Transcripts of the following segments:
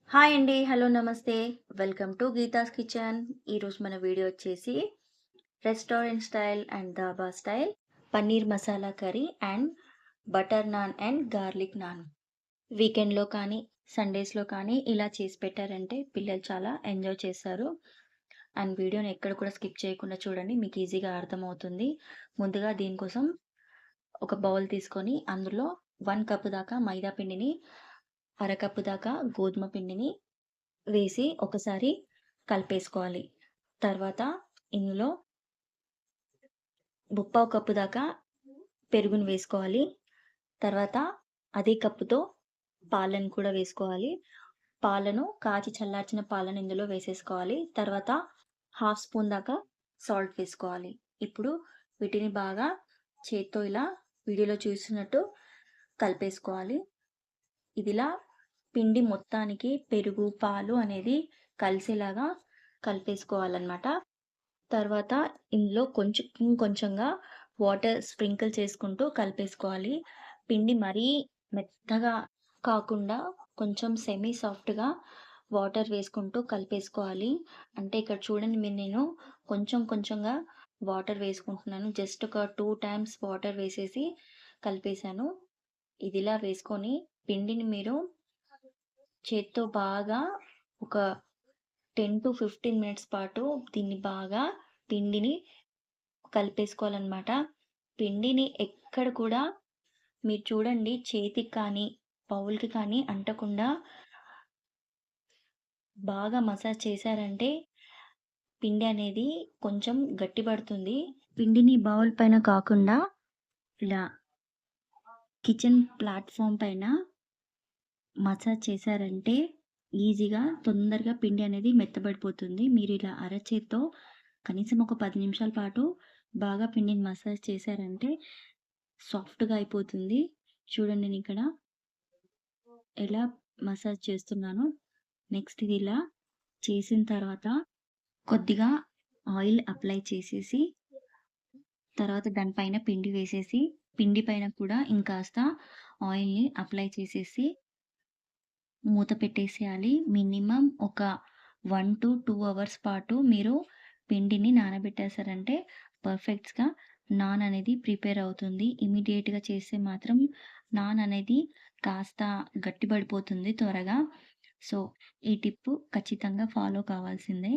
Hi అండి. Hello, నమస్తే. Welcome to Geetha's kitchen. ఈరోజు మన వీడియో వచ్చేసి restaurant style and dhaba style paneer masala curry and butter naan and garlic naan. వీకెండ్‌లో కానీ, సండేస్‌లో కానీ ఇలా చేసి పెట్టారంటే పిల్లలు చాలా ఎంజాయ్ చేస్తారు. అండ్ వీడియోని ఎక్కడ కూడా స్కిప్ చేయకుండా చూడండి. మీకు ఈజీగా అర్థమవుతుంది. ముందుగా దీనికోసం ఒక బౌల్ తీసుకొని అందులో 1 కప్ దాకా మైదా పిండిని, అరకప్పు దాకా గోధుమ పిండిని వేసి ఒకసారి కలిపేసుకోవాలి. తర్వాత ఇందులో ముప్పావు కప్పు దాకా పెరుగుని వేసుకోవాలి. తర్వాత అదే కప్పుతో పాలను కూడా వేసుకోవాలి. పాలను కాచి చల్లార్చిన పాలను ఇందులో వేసేసుకోవాలి. తర్వాత హాఫ్ స్పూన్ దాకా సాల్ట్ వేసుకోవాలి. ఇప్పుడు వీటిని బాగా చేత్తో ఇలా వీడియోలో చూస్తున్నట్టు కలిపేసుకోవాలి. ఇదిలా పిండి మొత్తానికి పెరుగు, పాలు అనేది కలిసేలాగా కలిపేసుకోవాలనమాట. తర్వాత ఇందులో కొంచెంగా వాటర్ స్ప్రింకిల్ చేసుకుంటూ కలిపేసుకోవాలి. పిండి మరీ మెత్తగా కాకుండా కొంచెం సెమీ సాఫ్ట్‌గా వాటర్ వేసుకుంటూ కలిపేసుకోవాలి. అంటే ఇక్కడ చూడండి, నేను కొంచెంగా వాటర్ వేసుకుంటున్నాను. జస్ట్ ఒక 2 టైమ్స్ వాటర్ వేసేసి కలిపేసాను. ఇదిలా వేసుకొని పిండిని మీరు చేత్తో బాగా ఒక 10-15 మినిట్స్ పాటు దీన్ని బాగా పిండిని కలిపేసుకోవాలనమాట. పిండిని ఎక్కడ కూడా మీరు చూడండి, చేతికి కానీ, బౌల్‌కి కానీ అంటకుండా బాగా మసాజ్ చేశారంటే పిండి అనేది కొంచెం గట్టిపడుతుంది. పిండిని బౌల్ పైన కాకుండా ఇలా కిచెన్ ప్లాట్‌ఫార్మ్ పైన మసాజ్ చేశారంటే ఈజీగా తొందరగా పిండి అనేది మెత్తబడిపోతుంది. మీరు ఇలా అరచేత్తో కనీసం ఒక 10 నిమిషాల పాటు బాగా పిండిని మసాజ్ చేశారంటే సాఫ్ట్‌గా అయిపోతుంది. చూడండి నేనిక్కడ ఎలా మసాజ్ చేస్తున్నానో. నెక్స్ట్ ఇది ఇలా చేసిన తర్వాత కొద్దిగా ఆయిల్ అప్లై చేసేసి, తర్వాత దాని పైన పిండి వేసేసి, పిండి పైన కూడా ఇంకాస్త ఆయిల్‌ని అప్లై చేసేసి మూత పెట్టేసేయాలి. మినిమమ్ ఒక 1-2 అవర్స్ పాటు మీరు పిండిని నానబెట్టేసారంటే పర్ఫెక్ట్‌గా నాన్ అనేది ప్రిపేర్ అవుతుంది. ఇమ్మీడియేట్‌గా చేస్తే మాత్రం నాన్ అనేది కాస్త గట్టిపడిపోతుంది త్వరగా. సో, ఈ టిప్పు ఖచ్చితంగా ఫాలో కావాల్సిందే.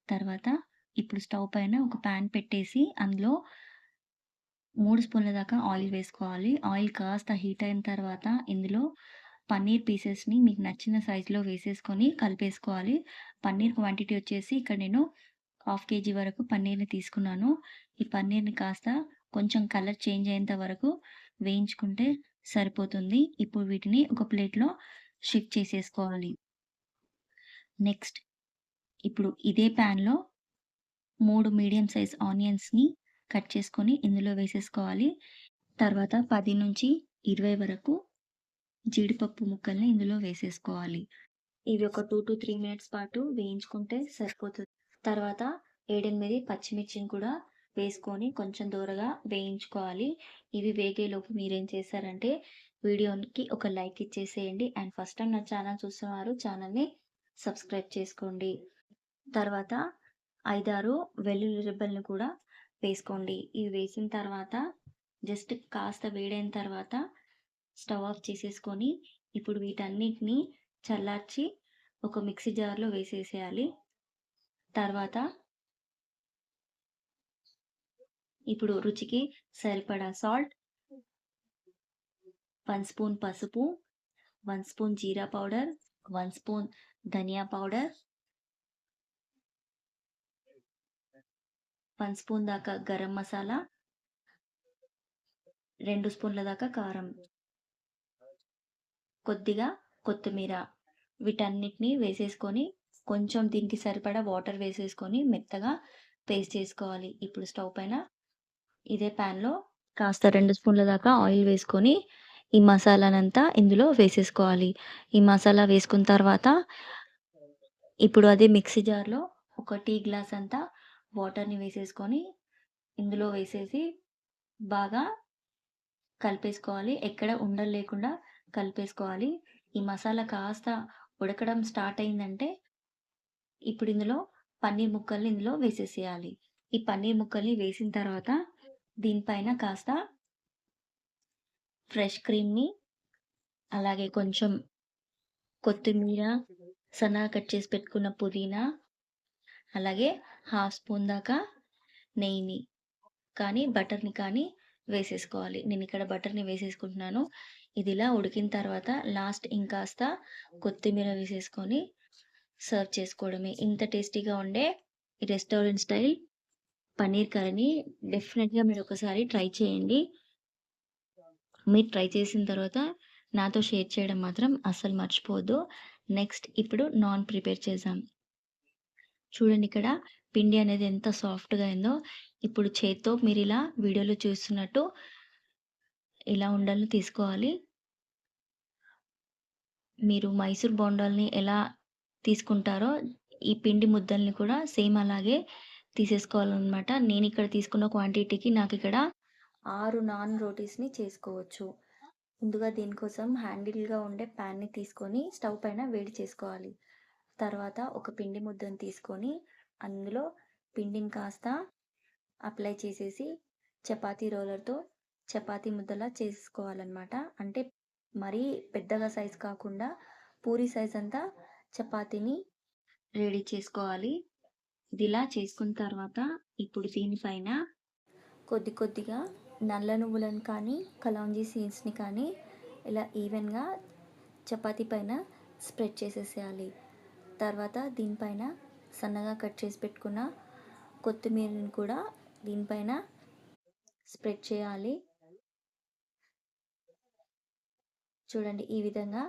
తర్వాత ఇప్పుడు స్టవ్ పైన ఒక పాన్ పెట్టేసి అందులో 3 స్పూన్ల దాకా ఆయిల్ వేసుకోవాలి. ఆయిల్ కాస్త హీట్ అయిన తర్వాత ఇందులో పన్నీర్ పీసెస్‌ని మీకు నచ్చిన సైజులో వేసేసుకొని కలిపేసుకోవాలి. పన్నీర్ క్వాంటిటీ వచ్చేసి ఇక్కడ నేను హాఫ్ కేజీ వరకు పన్నీర్‌ని తీసుకున్నాను. ఈ పన్నీర్‌ని కాస్త కొంచెం కలర్ చేంజ్ అయ్యేంత వరకు వేయించుకుంటే సరిపోతుంది. ఇప్పుడు వీటిని ఒక ప్లేట్‌లో షిఫ్ట్ చేసేసుకోవాలి. నెక్స్ట్ ఇప్పుడు ఇదే పాన్‌లో 3 మీడియం సైజ్ ఆనియన్స్‌ని కట్ చేసుకొని ఇందులో వేసేసుకోవాలి. తర్వాత 10-20 వరకు జీడిపప్పు ముక్కల్ని ఇందులో వేసేసుకోవాలి. ఇవి ఒక 2-3 మినిట్స్ పాటు వేయించుకుంటే సరిపోతుంది. తర్వాత 7-8 పచ్చిమిర్చిని కూడా వేసుకొని కొంచెం దూరగా వేయించుకోవాలి. ఇవి వేగేలోపు మీరేం చేశారంటే వీడియోకి ఒక లైక్ ఇచ్చేసేయండి. అండ్ ఫస్ట్ టైమ్ నా ఛానల్ చూసేవారు ఛానల్‌ని సబ్స్క్రైబ్ చేసుకోండి. తర్వాత 5, 6 వెల్లుల్లి రెబ్బలను కూడా వేసుకోండి. ఇవి వేసిన తర్వాత జస్ట్ కాస్త వేడైన తర్వాత స్టవ్ ఆఫ్ చేసేసుకొని, ఇప్పుడు వీటన్నిటిని చల్లార్చి ఒక మిక్సీ జార్‌లో వేసేసేయాలి. తర్వాత ఇప్పుడు రుచికి సరిపడా సాల్ట్, 1 స్పూన్ పసుపు, 1 స్పూన్ జీరా పౌడర్, 1 స్పూన్ ధనియా పౌడర్, 1 స్పూన్ దాకా గరం మసాలా, 2 స్పూన్ల దాకా కారం, కొద్దిగా కొత్తిమీర, వీటన్నిటిని వేసేసుకొని కొంచెం దీనికి సరిపడా వాటర్ వేసేసుకొని మెత్తగా పేస్ట్ చేసుకోవాలి. ఇప్పుడు స్టవ్ పైన ఇదే పాన్‌లో కాస్త 2 స్పూన్ల దాకా ఆయిల్ వేసుకొని ఈ మసాలానంతా ఇందులో వేసేసుకోవాలి. ఈ మసాలా వేసుకున్న తర్వాత ఇప్పుడు అదే మిక్సీ జార్‌లో ఒక టీ గ్లాస్ అంతా వాటర్‌ని వేసేసుకొని ఇందులో వేసేసి బాగా కలిపేసుకోవాలి. ఎక్కడ ఉండలు లేకుండా కలిపేసుకోవాలి. ఈ మసాలా కాస్త ఉడకడం స్టార్ట్ అయిందంటే ఇప్పుడు ఇందులో పన్నీర్ ముక్కల్ని ఇందులో వేసేసేయాలి. ఈ పన్నీర్ ముక్కల్ని వేసిన తర్వాత దీనిపైన కాస్త ఫ్రెష్ క్రీమ్‌ని, అలాగే కొంచెం కొత్తిమీర, సన్నగా కట్ చేసి పెట్టుకున్న పుదీనా, అలాగే హాఫ్ స్పూన్ దాకా నెయ్యిని కానీ, బటర్‌ని కానీ వేసేసుకోవాలి. నేనిక్కడ బటర్‌ని వేసేసుకుంటున్నాను. ఇదిలా ఉడికిన తర్వాత లాస్ట్ ఇంకాస్త కొత్తిమీర వేసేసుకొని సర్వ్ చేసుకోవడమే. ఇంత టేస్టీగా ఉండే ఈ రెస్టారెంట్ స్టైల్ పన్నీర్ కర్రీని డెఫినిట్‌గా మీరొకసారి ట్రై చేయండి. మీరు ట్రై చేసిన తర్వాత నాతో షేర్ చేయడం మాత్రం అస్సలు మర్చిపోవద్దు. నెక్స్ట్ ఇప్పుడు నాన్ ప్రిపేర్ చేద్దాం. చూడండి ఇక్కడ పిండి అనేది ఎంత సాఫ్ట్‌గా అయిందో. ఇప్పుడు చేత్తో మీరిలా వీడియోలో చూస్తున్నట్టు ఇలా ఉండలు తీసుకోవాలి. మీరు మైసూర్ బోండాల్ని ఎలా తీసుకుంటారో, ఈ పిండి ముద్దల్ని కూడా సేమ్ అలాగే తీసేసుకోవాలనమాట. నేనిక్కడ తీసుకున్న క్వాంటిటీకి నాకిక్కడ 6 నాన్ రోటీస్‌ని చేసుకోవచ్చు. ముందుగా దీనికోసం హ్యాండిల్‌గా ఉండే ప్యాన్‌ని తీసుకొని స్టవ్ పైన వేడి చేసుకోవాలి. తర్వాత ఒక పిండి ముద్దను తీసుకొని అందులో పిండిని కాస్త అప్లై చేసేసి చపాతీ రోలర్‌తో చపాతీ ముద్దలా చేసుకోవాలనమాట. అంటే మరీ పెద్దగా సైజ్ కాకుండా పూరి సైజ్ అంతా చపాతీని రెడీ చేసుకోవాలి. ఇదిలా చేసుకున్న తర్వాత ఇప్పుడు దీనిపైన కొద్ది కొద్దిగా నల్ల నువ్వులను కానీ, కలౌంజీ సీడ్స్‌ని కానీ ఇలా ఈవెన్‌గా చపాతీ పైన స్ప్రెడ్ చేసేసేయాలి. తర్వాత దీనిపైన సన్నగా కట్ చేసి పెట్టుకున్న కొత్తిమీరని కూడా దీనిపైన స్ప్రెడ్ చేయాలి. చూడండి ఈ విధంగా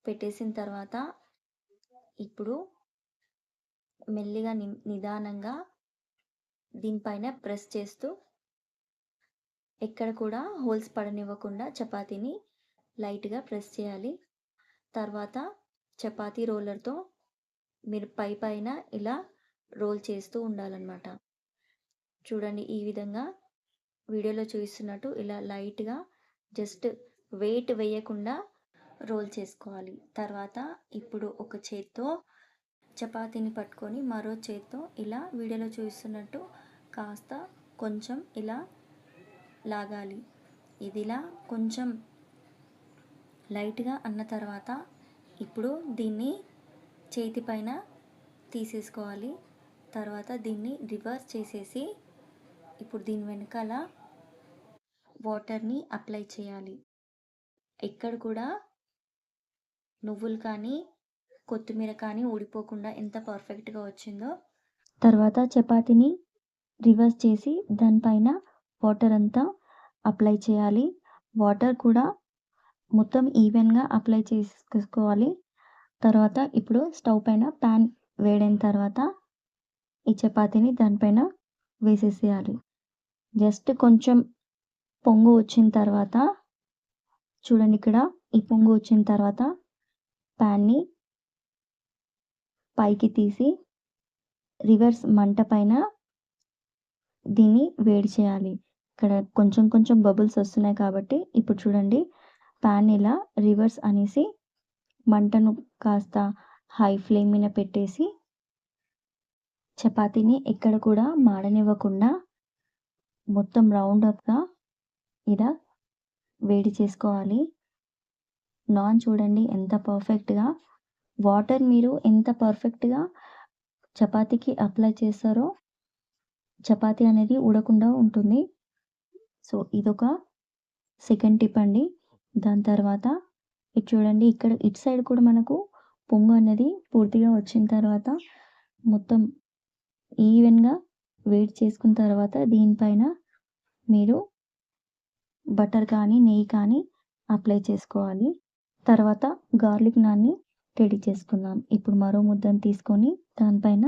పెట్టేసిన తర్వాత ఇప్పుడు మెల్లిగా నిదానంగా దీనిపైన ప్రెస్ చేస్తూ ఎక్కడ కూడా హోల్స్ పడనివ్వకుండా చపాతీని లైట్‌గా ప్రెస్ చేయాలి. తర్వాత చపాతీ రోలర్‌తో మీరు పైన ఇలా రోల్ చేస్తూ ఉండాలనమాట. చూడండి ఈ విధంగా వీడియోలో చూపిస్తున్నట్టు ఇలా లైట్‌గా జస్ట్ వెయిట్ వేయకుండా రోల్ చేసుకోవాలి. తర్వాత ఇప్పుడు ఒక చేత్తో చపాతీని పట్టుకొని మరో చేత్తో ఇలా వీడియోలో చూపిస్తున్నట్టు కాస్త కొంచెం ఇలా లాగాలి. ఇదిలా కొంచెం లైట్‌గా అన్న తర్వాత ఇప్పుడు దీన్ని చేతి పైన తీసేసుకోవాలి. తర్వాత దీన్ని రివర్స్ చేసేసి ఇప్పుడు దీని వెనకాల వాటర్‌ని అప్లై చేయాలి. ఎక్కడ కూడా నువ్వులు కానీ, కొత్తిమీర కానీ ఊడిపోకుండా ఎంత పర్ఫెక్ట్‌గా వచ్చిందో. తర్వాత చపాతీని రివర్స్ చేసి దానిపైన వాటర్ అంతా అప్లై చేయాలి. వాటర్ కూడా మొత్తం ఈవెన్‌గా అప్లై చేసుకోవాలి. తర్వాత ఇప్పుడు స్టవ్ పైన ప్యాన్ వేడైన తర్వాత ఈ చపాతీని దానిపైన వేసేసేయాలి. జస్ట్ కొంచెం పొంగు వచ్చిన తర్వాత చూడండి ఇక్కడ ఈ పొంగు వచ్చిన తర్వాత ప్యాన్‌ని పైకి తీసి రివర్స్ మంట పైన దీన్ని వేడి చేయాలి. ఇక్కడ కొంచెం కొంచెం బబుల్స్ వస్తున్నాయి కాబట్టి ఇప్పుడు చూడండి ప్యాన్ ఇలా రివర్స్ అనేసి మంటను కాస్త హై ఫ్లేమ్ మీద పెట్టేసి చపాతీని ఎక్కడ కూడా మాడనివ్వకుండా మొత్తం రౌండప్‌గా ఇలా వేడి చేసుకోవాలి. నాన్ చూడండి ఎంత పర్ఫెక్ట్‌గా వాటర్ మీరు ఎంత పర్ఫెక్ట్‌గా చపాతీకి అప్లై చేస్తారో చపాతీ అనేది ఊడకుండా ఉంటుంది. సో, ఇదొక సెకండ్ టిప్ అండి. దాని తర్వాత ఇది చూడండి ఇక్కడ ఇటు సైడ్ కూడా మనకు పొంగు అనేది పూర్తిగా వచ్చిన తర్వాత మొత్తం ఈవెన్‌గా వేడి చేసుకున్న తర్వాత దీనిపైన మీరు బటర్ కానీ, నెయ్యి కానీ అప్లై చేసుకోవాలి. తర్వాత గార్లిక్ నాన్‌ని రెడీ చేసుకుందాం. ఇప్పుడు మరో ముద్దను తీసుకొని దానిపైన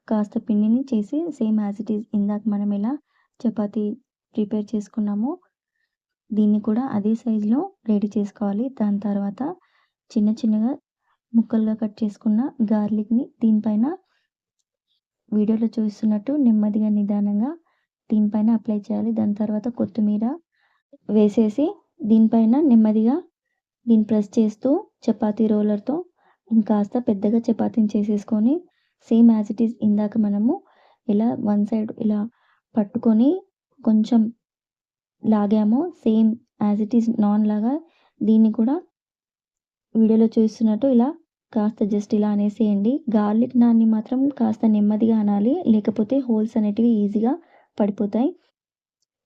కాస్త పిండిని చేసి సేమ్ యాజ్ ఇట్ ఈజ్ ఇందాక మనం ఎలా చపాతీ ప్రిపేర్ చేసుకున్నామో దీన్ని కూడా అదే సైజులో రెడీ చేసుకోవాలి. దాని తర్వాత చిన్న చిన్నగా ముక్కలుగా కట్ చేసుకున్న గార్లిక్‌ని దీనిపైన వీడియోలో చూస్తున్నట్టు నెమ్మదిగా నిదానంగా దీనిపైన అప్లై చేయాలి. దాని తర్వాత కొత్తిమీర వేసేసి దీనిపైన నెమ్మదిగా దీన్ని ప్రెస్ చేస్తూ చపాతీ రోలర్‌తో ఇంకాస్త పెద్దగా చపాతీని చేసేసుకొని సేమ్ యాజ్ ఇట్ ఈజ్ ఇందాక మనము ఇలా వన్ సైడ్ ఇలా పట్టుకొని కొంచెం లాగామో same as it is naan లాగా దీన్ని కూడా వీడియోలో చూస్తున్నట్టు ఇలా కాస్త జస్ట్ ఇలా అనేసేయండి. గార్లిక్ నాన్‌ని మాత్రం కాస్త నెమ్మదిగా అనాలి. లేకపోతే హోల్స్ అనేటివి ఈజీగా పడిపోతాయి.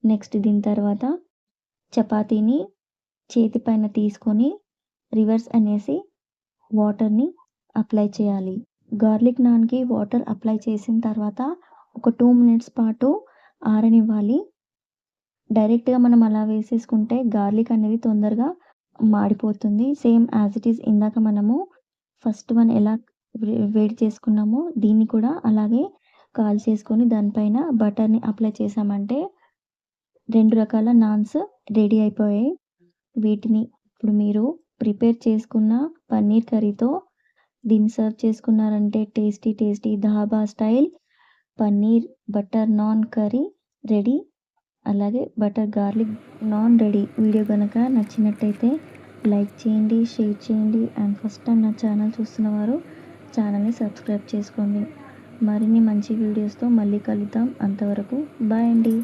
నెక్స్ట్ దీని తర్వాత చపాతీని చేతి పైన తీసుకొని రివర్స్ అనేసి వాటర్‌ని అప్లై చేయాలి. గార్లిక్ నాన్‌కి వాటర్ అప్లై చేసిన తర్వాత ఒక 2 మినిట్స్ పాటు ఆరనివ్వాలి. డైరెక్ట్‌గా మనం అలా వేసేసుకుంటే గార్లిక్ అనేది తొందరగా మాడిపోతుంది. సేమ్ యాజ్ ఇట్ ఈజ్ ఇందాక మనము ఫస్ట్ వన్ ఎలా వేడి చేసుకున్నామో దీన్ని కూడా అలాగే కాల్చేసుకొని దానిపైన బటర్‌ని అప్లై చేశామంటే 2 రకాల నాన్స్ రెడీ అయిపోయాయి. వీటిని ఇప్పుడు మీరు ప్రిపేర్ చేసుకున్న పన్నీర్ కర్రీతో దీన్ని సర్వ్ చేసుకున్నారంటే tasty dhaba style paneer butter naan curry ready. అలాగే butter garlic naan ready. Video గనక నచ్చినట్టయితే లైక్ చేయండి, షేర్ చేయండి అండ్ ఫస్ట్ టైం నా ఛానల్ చూస్తున్నవారు ఛానల్ని సబ్స్క్రైబ్ చేసుకోండి. మరిన్ని మంచి వీడియోస్తో మళ్ళీ కలుద్దాం. అంతవరకు బాయ్ అండి.